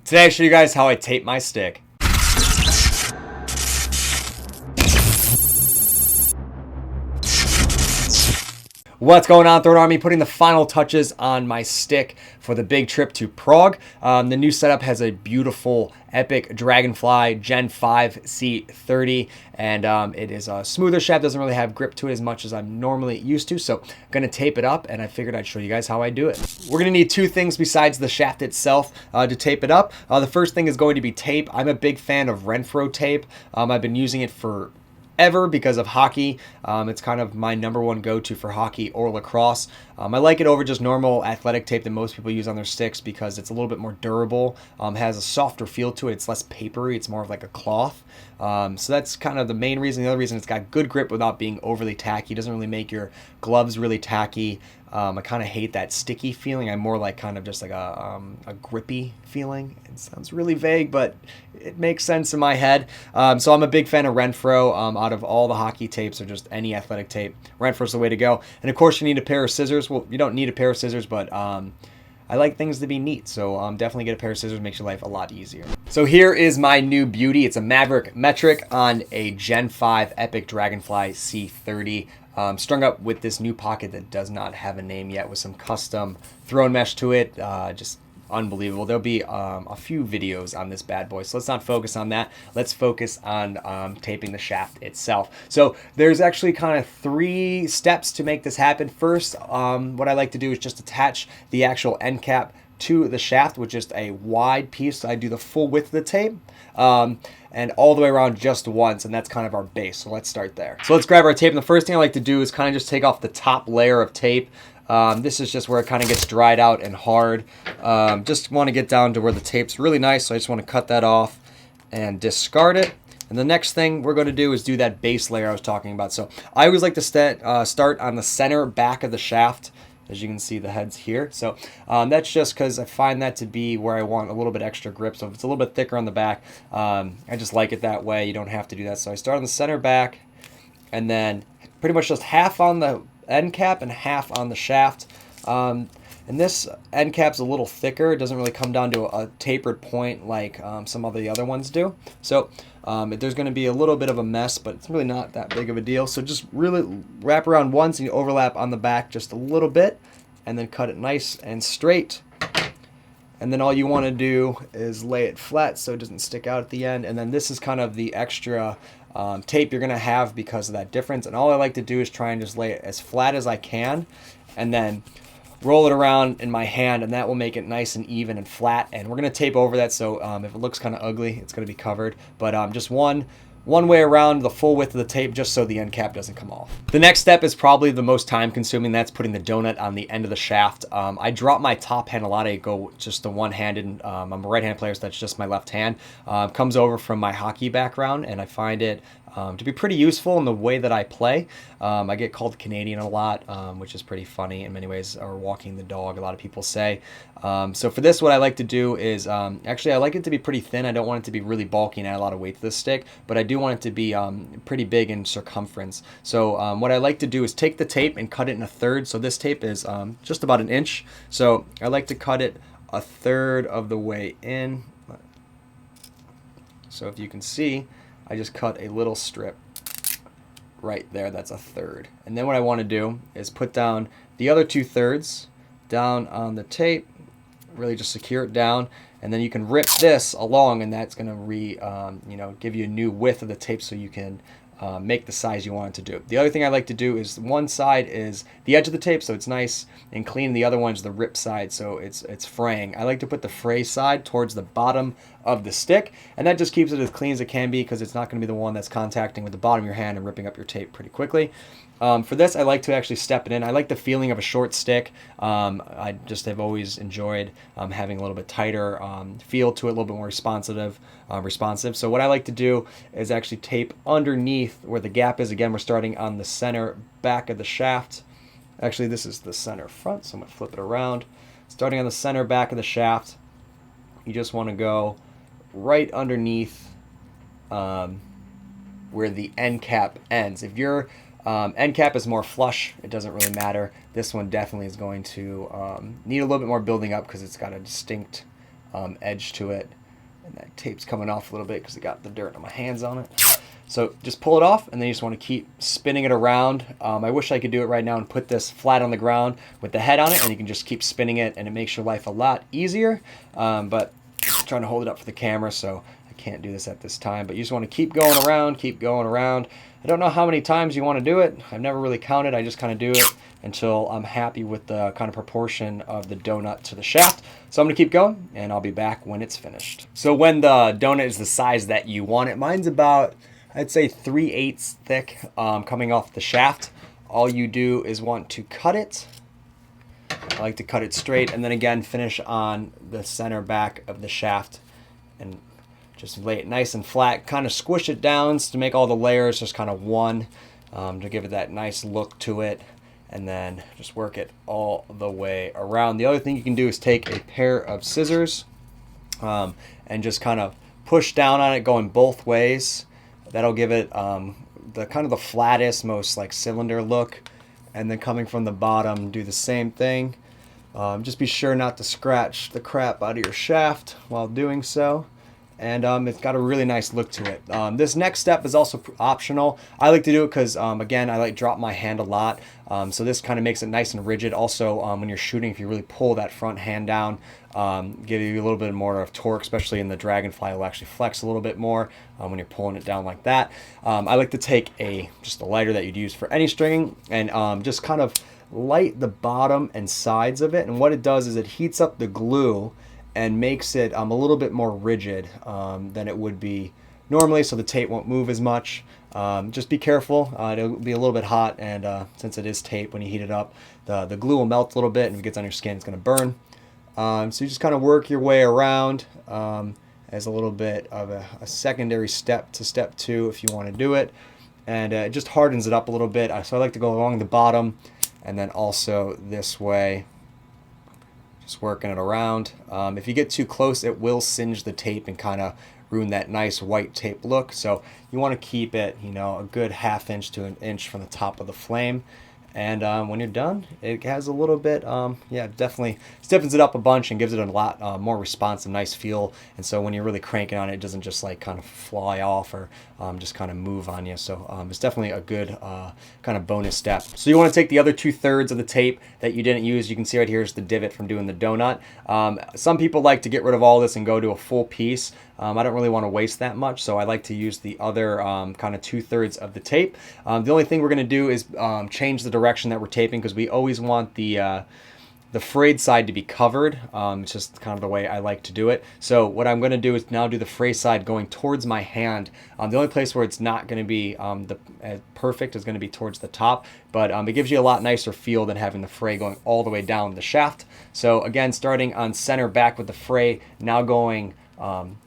Today I show you guys how I tape my stick. What's going on, Third Army? Putting the final touches on my stick for the big trip to Prague. The new setup has a beautiful Epoch Dragonfly Gen5 C30, and it is a smoother shaft. Doesn't really have grip to it as much as I'm normally used to, so I'm going to tape it up, and I figured I'd show you guys how I do it. We're going to need two things besides the shaft itself to tape it up. The first thing is going to be tape. I'm a big fan of Renfro tape. I've been using it for ever because of hockey. It's kind of my number one go-to for hockey or lacrosse. I like it over just normal athletic tape that most people use on their sticks because it's a little bit more durable, has a softer feel to it. It's less papery. It's more of like a cloth. So that's kind of the main reason. The other reason, it's got good grip without being overly tacky. It doesn't really make your gloves really tacky. I kind of hate that sticky feeling. I'm more like kind of just like a grippy feeling. It sounds really vague, but it makes sense in my head. So I'm a big fan of Renfro. Out of all the hockey tapes or just any athletic tape, Renfro's the way to go. And of course, you need a pair of scissors. Well, you don't need a pair of scissors, but I like things to be neat, so definitely get a pair of scissors. Makes your life a lot easier. So here is my new beauty. It's a Maverick metric on a Gen 5 Epoch Dragonfly C30. Strung up with this new pocket that does not have a name yet, with some custom thrown mesh to it. Just unbelievable. There'll be a few videos on this bad boy, so let's not focus on that. Let's focus on taping the shaft itself. So there's actually kind of 3 steps to make this happen. First, what I like to do is just attach the actual end cap to the shaft with just a wide piece. So I do the full width of the tape and all the way around just once, and that's kind of our base. So let's start there. So let's grab our tape, and the first thing I like to do is kind of just take off the top layer of tape. This is just where it kind of gets dried out and hard. Just want to get down to where the tape's really nice, so I just want to cut that off and discard it. And the next thing we're going to do is do that base layer I was talking about. So I always like to start on the center back of the shaft. As you can see, the head's here. So that's just because I find that to be where I want a little bit extra grip. So if it's a little bit thicker on the back, I just like it that way. You don't have to do that. So I start on the center back, and then pretty much just half on the end cap and half on the shaft. And this end cap's a little thicker. It doesn't really come down to a tapered point like some of the other ones do. So there's going to be a little bit of a mess, but it's really not that big of a deal. So just really wrap around once, and you overlap on the back just a little bit, and then cut it nice and straight. And then all you want to do is lay it flat so it doesn't stick out at the end. And then this is kind of the extra tape you're going to have because of that difference. And all I like to do is try and just lay it as flat as I can, and then roll it around in my hand, and that will make it nice and even and flat. And we're going to tape over that, so if it looks kind of ugly, it's going to be covered. But just one way around the full width of the tape, just so the end cap doesn't come off. The next step is probably the most time consuming. That's putting the donut on the end of the shaft. I drop my top hand a lot. I go just the one-handed. I'm a right-hand player, so that's just my left hand. Comes over from my hockey background, and I find it to be pretty useful in the way that I play. I get called Canadian a lot, which is pretty funny in many ways, or walking the dog, a lot of people say. So for this, what I like to do is, actually I like it to be pretty thin. I don't want it to be really bulky and add a lot of weight to the stick, but I do want it to be pretty big in circumference. So what I like to do is take the tape and cut it in a third. So this tape is just about 1 inch. So I like to cut it a third of the way in. So if you can see, I just cut a little strip right there. That's a third. And then what I want to do is put down the other 2/3 down on the tape, really just secure it down, and then you can rip this along, and that's going to give you a new width of the tape so you can make the size you want it to do. The other thing I like to do is one side is the edge of the tape, so it's nice and clean. The other one's the rip side, so it's fraying. I like to put the fray side towards the bottom of the stick, and that just keeps it as clean as it can be because it's not going to be the one that's contacting with the bottom of your hand and ripping up your tape pretty quickly. For this, I like to actually step it in. I like the feeling of a short stick. I just have always enjoyed having a little bit tighter feel to it, a little bit more responsive. So what I like to do is actually tape underneath where the gap is. Again, we're starting on the center back of the shaft. Actually, this is the center front, so I'm going to flip it around. Starting on the center back of the shaft, you just want to go right underneath where the end cap ends. If your end cap is more flush, it doesn't really matter. This one definitely is going to need a little bit more building up because it's got a distinct edge to it. And that tape's coming off a little bit because it got the dirt on my hands on it. So just pull it off, and then you just want to keep spinning it around. I wish I could do it right now and put this flat on the ground with the head on it, and you can just keep spinning it, and it makes your life a lot easier. But I'm trying to hold it up for the camera, so I can't do this at this time. But you just want to keep going around, keep going around. I don't know how many times you want to do it. I've never really counted. I just kind of do it until I'm happy with the kind of proportion of the donut to the shaft. So I'm going to keep going, and I'll be back when it's finished. So when the donut is the size that you want it, mine's about, I'd say 3/8 thick coming off the shaft. All you do is want to cut it. I like to cut it straight, and then again finish on the center back of the shaft and just lay it nice and flat. Kind of squish it down to make all the layers just kind of one, to give it that nice look to it, and then just work it all the way around. The other thing you can do is take a pair of scissors and just kind of push down on it going both ways. That'll give it the kind of the flattest, most like cylinder look. And then coming from the bottom, do the same thing. Just be sure not to scratch the crap out of your shaft while doing so. And it's got a really nice look to it. This next step is also optional. I like to do it because, again, I like drop my hand a lot. So this kind of makes it nice and rigid. Also, when you're shooting, if you really pull that front hand down, give you a little bit more of torque, especially in the Dragonfly. It'll actually flex a little bit more when you're pulling it down like that. I like to take just a lighter that you'd use for any stringing and just kind of light the bottom and sides of it. And what it does is it heats up the glue and makes it a little bit more rigid than it would be normally, so the tape won't move as much. Just be careful. It'll be a little bit hot, and since it is tape, when you heat it up, the glue will melt a little bit, and if it gets on your skin, it's going to burn. So you just kind of work your way around as a little bit of a secondary step to step 2 if you want to do it. And it just hardens it up a little bit. So I like to go along the bottom and then also this way, just working it around. If you get too close, it will singe the tape and kind of ruin that nice white tape look. So you want to keep it, a good 1/2 inch to 1 inch from the top of the flame. And when you're done, it has a little bit, definitely stiffens it up a bunch and gives it a lot more responsive, nice feel. And so when you're really cranking on it, it doesn't just like kind of fly off or just kind of move on you. So it's definitely a good kind of bonus step. So you want to take the other 2/3 of the tape that you didn't use. You can see right here is the divot from doing the donut. Some people like to get rid of all this and go to a full piece. I don't really want to waste that much, so I like to use the other kind of 2/3 of the tape. The only thing we're going to do is change the direction that we're taping, because we always want the frayed side to be covered. It's just kind of the way I like to do it. So what I'm going to do is now do the fray side going towards my hand. The only place where it's not going to be perfect is going to be towards the top, but it gives you a lot nicer feel than having the fray going all the way down the shaft. So again, starting on center back with the fray, now going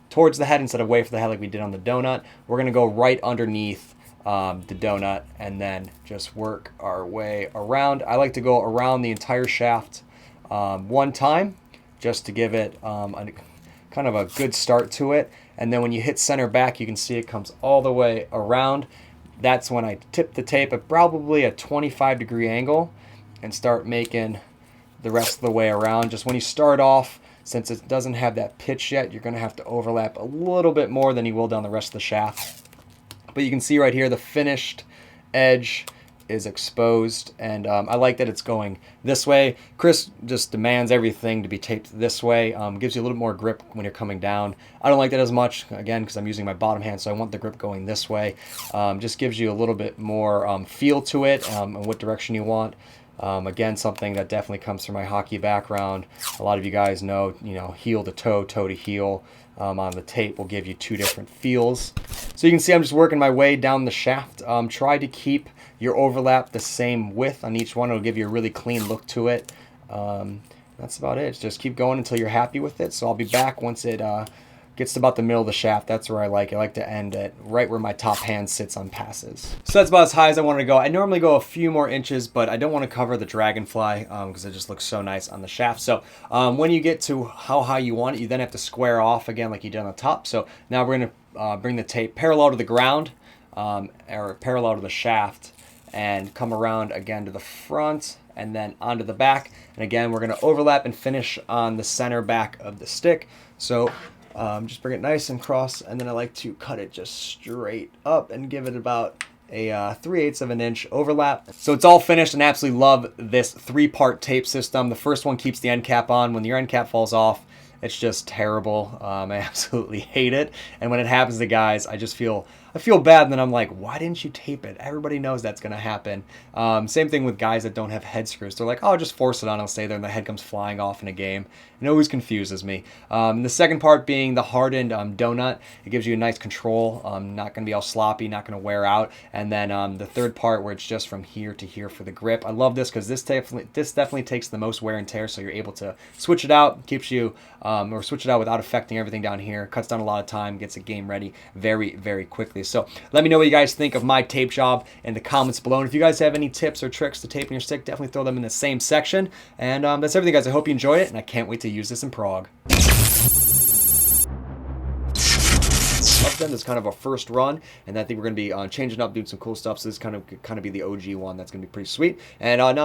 towards the head instead of away from the head like we did on the donut. We're going to go right underneath the donut and then just work our way around. I like to go around the entire shaft one time just to give it kind of a good start to it. And then when you hit center back, you can see it comes all the way around. That's when I tip the tape at probably a 25-degree angle and start making the rest of the way around. Just when you start off, since it doesn't have that pitch yet, you're going to have to overlap a little bit more than you will down the rest of the shaft. But you can see right here the finished edge is exposed, and I like that it's going this way. Chris just demands everything to be taped this way. Gives you a little more grip when you're coming down. I don't like that as much, again, because I'm using my bottom hand, so I want the grip going this way. Just gives you a little bit more feel to it and what direction you want. Again, something that definitely comes from my hockey background. A lot of you guys know, heel to toe, toe to heel on the tape will give you 2 different feels. So you can see I'm just working my way down the shaft. Try to keep your overlap the same width on each one. It'll give you a really clean look to it. That's about it. Just keep going until you're happy with it. So I'll be back once it gets to about the middle of the shaft. That's where I like it. I like to end it right where my top hand sits on passes. So that's about as high as I want to go. I normally go a few more inches, but I don't want to cover the Dragonfly because it just looks so nice on the shaft. So when you get to how high you want it, you then have to square off again like you did on the top. So now we're going to bring the tape parallel to the ground or parallel to the shaft. and come around again to the front and then onto the back. And again, we're going to overlap and finish on the center back of the stick. So just bring it nice and cross, and then I like to cut it just straight up and give it about a 3/8 of an inch overlap. So it's all finished, and absolutely love this 3-part tape system. The first one keeps the end cap on. When your end cap falls off, it's just terrible. I absolutely hate it. And when it happens to guys, I feel bad, and then I'm like, why didn't you tape it? Everybody knows that's going to happen. Same thing with guys that don't have head screws. They're like, oh, just force it on, it'll stay there, and the head comes flying off in a game. It always confuses me. The second part being the hardened donut. It gives you a nice control. Not going to be all sloppy, not going to wear out. And then the third part where it's just from here to here for the grip. I love this because this definitely takes the most wear and tear, so you're able to switch it out, keeps you, or switch it out without affecting everything down here. Cuts down a lot of time, gets a game ready very, very quickly. So let me know what you guys think of my tape job in the comments below. And if you guys have any tips or tricks to taping your stick, definitely throw them in the same section. And that's everything, guys. I hope you enjoy it, and I can't wait to use this in prog. Then this is kind of our first run, and I think we're going to be changing up, doing some cool stuff. So this is kind of be the OG one. That's going to be pretty sweet. And now I'm